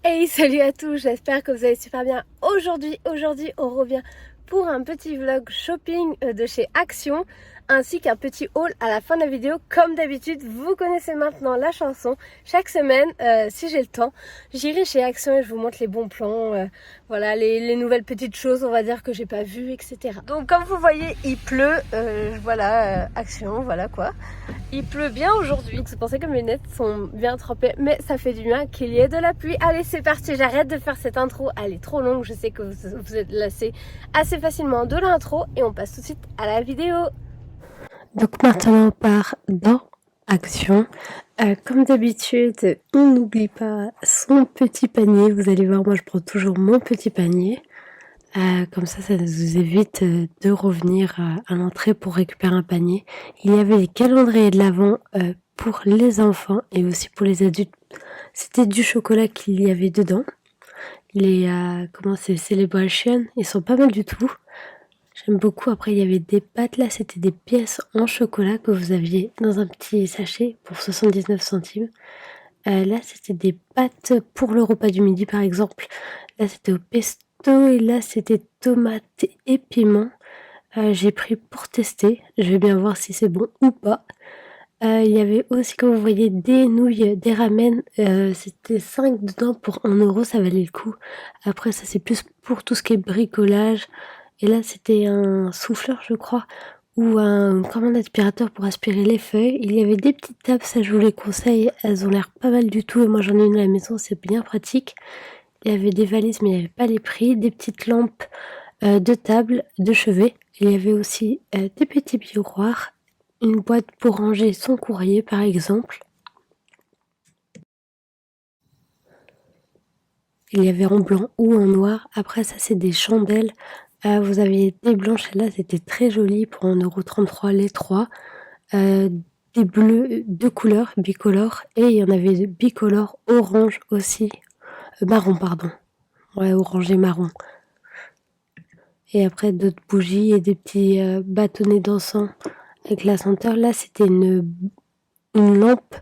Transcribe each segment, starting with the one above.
Hey, salut à tous, j'espère que vous allez super bien. Aujourd'hui, on revient pour un petit vlog shopping de chez Action, ainsi qu'un petit haul à la fin de la vidéo. Comme d'habitude, vous connaissez maintenant la chanson. Chaque semaine, si j'ai le temps, j'irai chez Action et je vous montre les bons plans, voilà, les nouvelles petites choses, on va dire, que j'ai pas vues, etc. Donc comme vous voyez, il pleut, voilà, Action, voilà quoi. Il pleut bien aujourd'hui, donc c'est pour ça que mes lunettes sont bien trempées, mais ça fait du bien qu'il y ait de la pluie. Allez, c'est parti, j'arrête de faire cette intro, elle est trop longue, je sais que vous êtes lassés assez facilement de l'intro et on passe tout de suite à la vidéo. Donc maintenant on part dans Action. Comme d'habitude, on n'oublie pas son petit panier. Vous allez voir, moi je prends toujours mon petit panier. Comme ça nous évite de revenir à l'entrée pour récupérer un panier. Il y avait des calendriers de l'Avent pour les enfants et aussi pour les adultes. C'était du chocolat qu'il y avait dedans. Les comment c'est Celebration, ils sont pas mal du tout. J'aime beaucoup. Après, il y avait des pâtes là, c'était des pièces en chocolat que vous aviez dans un petit sachet pour 79 centimes. Là, c'était des pâtes pour le repas du midi, par exemple. Là, c'était au pesto et là, c'était tomate et piment. J'ai pris pour tester. Je vais bien voir si c'est bon ou pas. Il y avait aussi, comme vous voyez, des nouilles, des ramen. C'était 5 dedans pour 1 €, ça valait le coup. Après, ça, c'est plus pour tout ce qui est bricolage. Et là, c'était un souffleur, je crois, ou comme un aspirateur pour aspirer les feuilles. Il y avait des petites tables, ça, je vous les conseille. Elles ont l'air pas mal du tout. Et moi, j'en ai une à la maison, c'est bien pratique. Il y avait des valises, mais il n'y avait pas les prix. Des petites lampes de table, de chevet. Il y avait aussi des petits miroirs, une boîte pour ranger son courrier, par exemple. Il y avait en blanc ou en noir. Après, ça, c'est des chandelles. Vous aviez des blanches, là, c'était très joli pour 1,33 € les trois. Des bleus, deux couleurs, bicolores. Et il y en avait bicolores orange aussi. Marron, pardon. Ouais, orange et marron. Et après, d'autres bougies et des petits bâtonnets d'encens avec la senteur. Là, c'était une lampe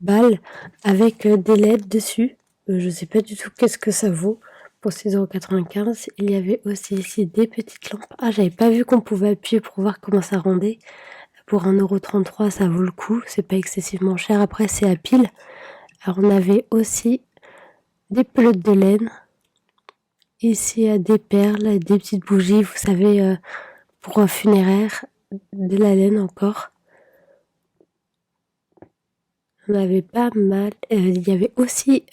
balle avec des LED dessus. Je sais pas du tout qu'est-ce que ça vaut pour 6,95 €. Il y avait aussi ici des petites lampes. Ah, j'avais pas vu qu'on pouvait appuyer pour voir comment ça rendait. Pour 1,33 €, ça vaut le coup. C'est pas excessivement cher. Après, c'est à pile. Alors, on avait aussi des pelotes de laine. Ici, des perles, des petites bougies, vous savez, pour funéraire, de la laine encore. On avait pas mal. Il y avait aussi,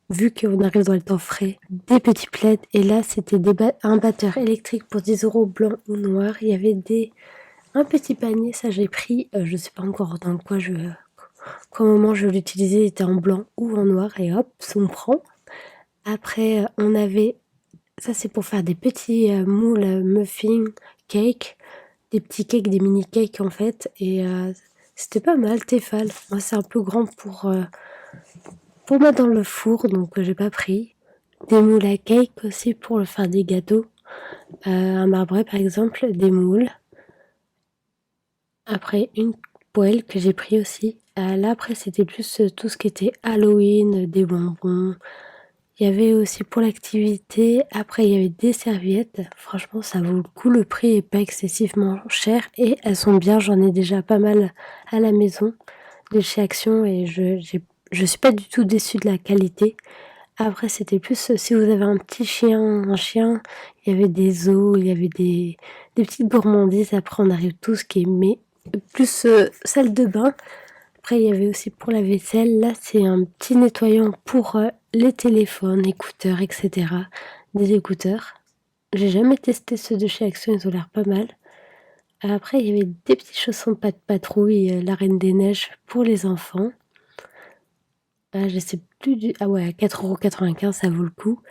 vu qu'on arrive dans le temps frais, des petits plaids. Et là, c'était un batteur électrique pour 10 € blanc ou noir. Il y avait un petit panier, ça j'ai pris. Je sais pas encore dans quoi moment je l'utilisais, il était en blanc ou en noir. Et hop, on prend. Après, on avait, ça c'est pour faire des petits moules, muffins, cakes. Des petits cakes, des mini cakes en fait. Et c'était pas mal, Tefal. Moi, c'est un peu grand pour mettre dans le four, donc j'ai pas pris. Des moules à cake aussi pour faire des gâteaux. Un marbré par exemple, des moules. Après une poêle que j'ai pris aussi. Là après c'était plus tout ce qui était Halloween, des bonbons. Il y avait aussi pour l'activité, après il y avait des serviettes. Franchement ça vaut le coup, le prix est pas excessivement cher et elles sont bien, j'en ai déjà pas mal à la maison de chez Action et je suis pas du tout déçue de la qualité. Après, c'était plus si vous avez un petit chien, un chien, il y avait des os, il y avait des petites gourmandises. Après, on arrive tout ce qui est plus salle de bain. Après, il y avait aussi pour la vaisselle. Là, c'est un petit nettoyant pour les téléphones, écouteurs, etc. Des écouteurs. J'ai jamais testé ceux de chez Action, ils ont l'air pas mal. Après, il y avait des petits chaussons pas de patrouille, la Reine des Neiges pour les enfants. Je sais plus ah ouais, à 4,95 € ça vaut le coup.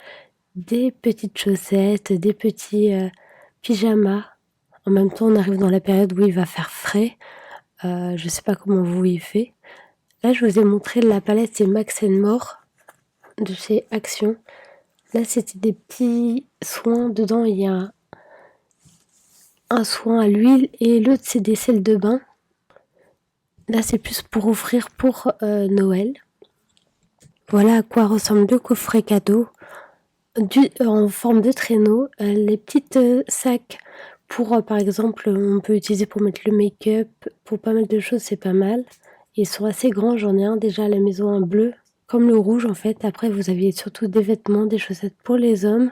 Des petites chaussettes, des petits, pyjamas. En même temps, on arrive dans la période où il va faire frais. Je sais pas comment vous il fait. Là, je vous ai montré la palette, c'est Max& More de chez Action. Là, c'était des petits soins. Dedans, il y a un soin à l'huile et l'autre, c'est des sels de bain. Là, c'est plus pour offrir pour Noël. Voilà à quoi ressemble le coffret cadeau en forme de traîneau. Les petites sacs pour par exemple on peut utiliser pour mettre le make-up, pour pas mal de choses, c'est pas mal. Ils sont assez grands, j'en ai un déjà à la maison, un bleu, comme le rouge en fait. Après vous aviez surtout des vêtements, des chaussettes pour les hommes.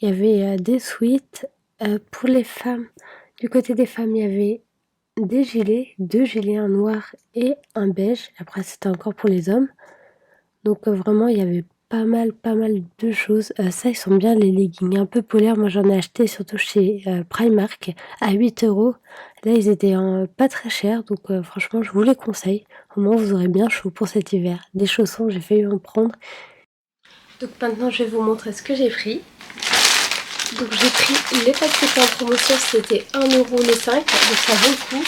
Il y avait des sweats. Pour les femmes, du côté des femmes, il y avait des gilets, 2 gilets, un noir et un beige. Après c'était encore pour les hommes. Donc vraiment il y avait pas mal de choses. Ça ils sont bien les leggings un peu polaires. Moi j'en ai acheté surtout chez Primark à 8 €. Là ils étaient pas très chers, donc franchement je vous les conseille. Au moins vous aurez bien chaud pour cet hiver. Des chaussons j'ai failli en prendre. Donc maintenant je vais vous montrer ce que j'ai pris. Donc j'ai pris les packs qui étaient en promotion, c'était 1 € les 5, donc ça vaut le coup.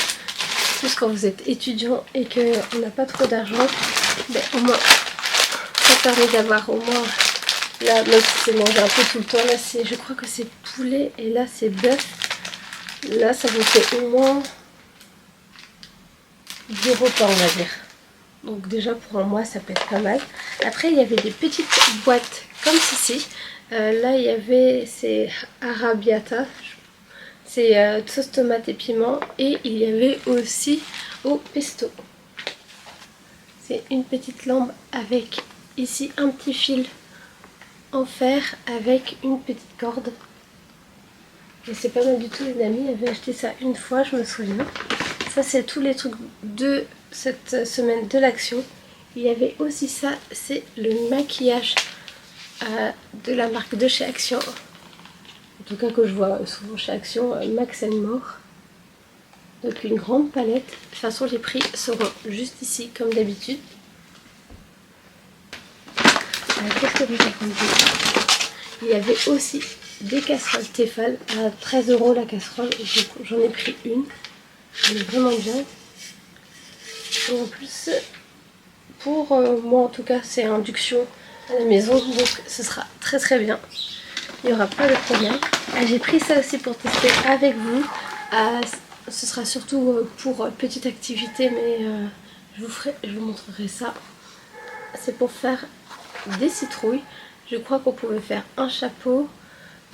Plus quand vous êtes étudiant et qu'on n'a pas trop d'argent, ben, au moins ça permet d'avoir au moins, là même si c'est mangé un peu tout le temps, là c'est, je crois que c'est poulet et là c'est bœuf. Là ça vous fait au moins 10 repas on va dire. Donc déjà pour un mois ça peut être pas mal. Après il y avait des petites boîtes comme ceci. Là il y avait, c'est Arabiata, c'est sauce tomate et piment. Et il y avait aussi au pesto. C'est une petite lampe avec ici un petit fil en fer avec une petite corde. Et c'est pas mal du tout, une amie avait acheté ça une fois, je me souviens. Ça c'est tous les trucs de cette semaine de l'Action. Il y avait aussi ça, c'est le maquillage de la marque de chez Action. En tout cas que je vois souvent chez Action, Max More. Donc une grande palette. De toute façon les prix seront juste ici comme d'habitude. Qu'est-ce que j'ai compris? Il y avait aussi des casseroles Tefal à 13 € la casserole. J'en ai pris une. Elle est vraiment bien. Et en plus, pour moi en tout cas, c'est induction à la maison. Donc ce sera très très bien. Il n'y aura pas de problème. J'ai pris ça aussi pour tester avec vous. Ce sera surtout pour petite activité, mais je vous montrerai ça. C'est pour faire des citrouilles. Je crois qu'on pouvait faire un chapeau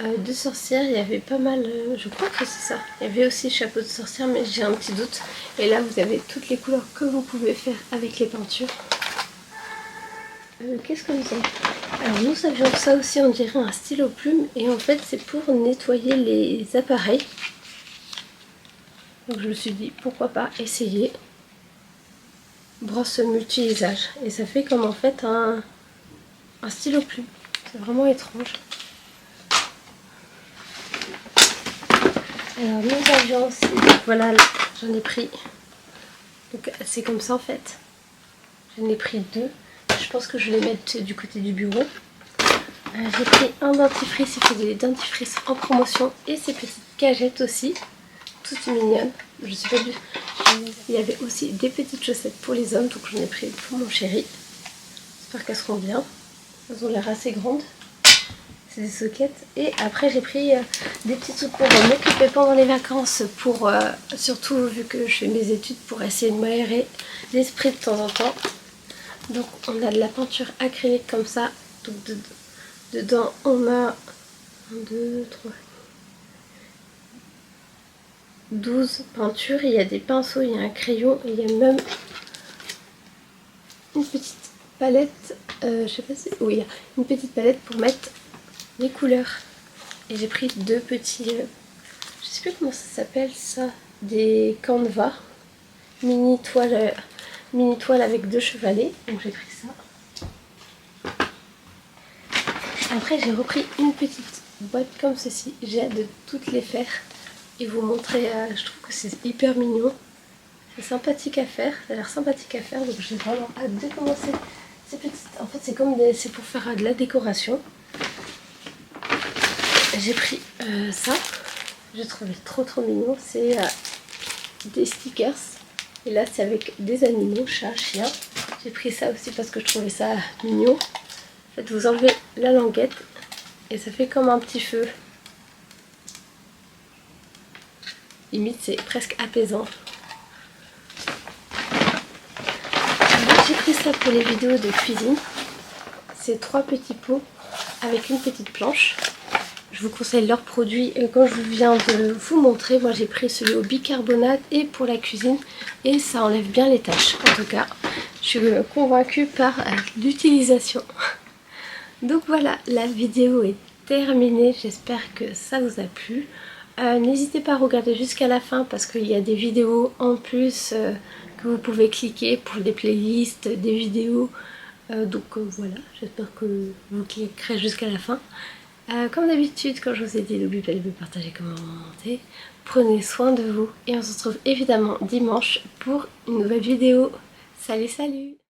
de sorcière. Il y avait pas mal, je crois que c'est ça. Il y avait aussi chapeau de sorcière, mais j'ai un petit doute. Et là vous avez toutes les couleurs que vous pouvez faire avec les peintures. Qu'est-ce que nous avons? Alors nous avions ça aussi, on dirait un stylo plume. Et en fait c'est pour nettoyer les appareils. Donc je me suis dit pourquoi pas essayer. Brosse multi-usage. Et ça fait comme en fait un stylo plume. C'est vraiment étrange. Alors nous avions aussi, voilà, j'en ai pris. Donc c'est comme ça en fait. J'en ai pris 2. Je pense que je vais les mettre du côté du bureau. J'ai pris un dentifrice, il faut des dentifrices en promotion. Et ces petites cagettes aussi. Toutes mignonnes. Je sais pas du... Il y avait aussi des petites chaussettes pour les hommes, donc j'en ai pris pour mon chéri. J'espère qu'elles seront bien. Elles ont l'air assez grandes. C'est des sockets. Et après j'ai pris des petits trucs pour m'occuper pendant les vacances. Pour surtout vu que je fais mes études, pour essayer de m'aérer l'esprit de temps en temps. Donc on a de la peinture acrylique comme ça. Donc dedans on a 1, 2, 3... 12 peintures, il y a des pinceaux, il y a un crayon, et il y a même une petite palette, je sais pas si... Oui, il y a une petite palette pour mettre les couleurs. Et j'ai pris 2 petits, je sais plus comment ça s'appelle ça, des canevas, mini toile avec 2 chevalets, donc j'ai pris ça. Après j'ai repris une petite boîte comme ceci, j'ai hâte de toutes les faire. Et vous montrer, je trouve que c'est hyper mignon. C'est sympathique à faire, ça a l'air sympathique à faire, donc j'ai vraiment hâte de commencer ces petites... En fait c'est comme des... c'est pour faire de la décoration. J'ai pris ça, j'ai trouvé trop mignon, c'est des stickers. Et là c'est avec des animaux, chat, chien. J'ai pris ça aussi parce que je trouvais ça mignon. En fait vous enlevez la languette et ça fait comme un petit feu. Limite c'est presque apaisant. J'ai pris ça pour les vidéos de cuisine. ces 3 petits pots avec une petite planche. Je vous conseille leurs produits comme je viens de vous montrer. Moi j'ai pris celui au bicarbonate et pour la cuisine et ça enlève bien les taches. En tout cas, je suis convaincue par l'utilisation. Donc voilà, la vidéo est terminée. J'espère que ça vous a plu. N'hésitez pas à regarder jusqu'à la fin parce qu'il y a des vidéos en plus que vous pouvez cliquer pour des playlists, des vidéos. Voilà, j'espère que vous cliquerez jusqu'à la fin. Comme d'habitude, quand je vous ai dit, n'oubliez pas de partager, commenter. Prenez soin de vous et on se retrouve évidemment dimanche pour une nouvelle vidéo. Salut, salut!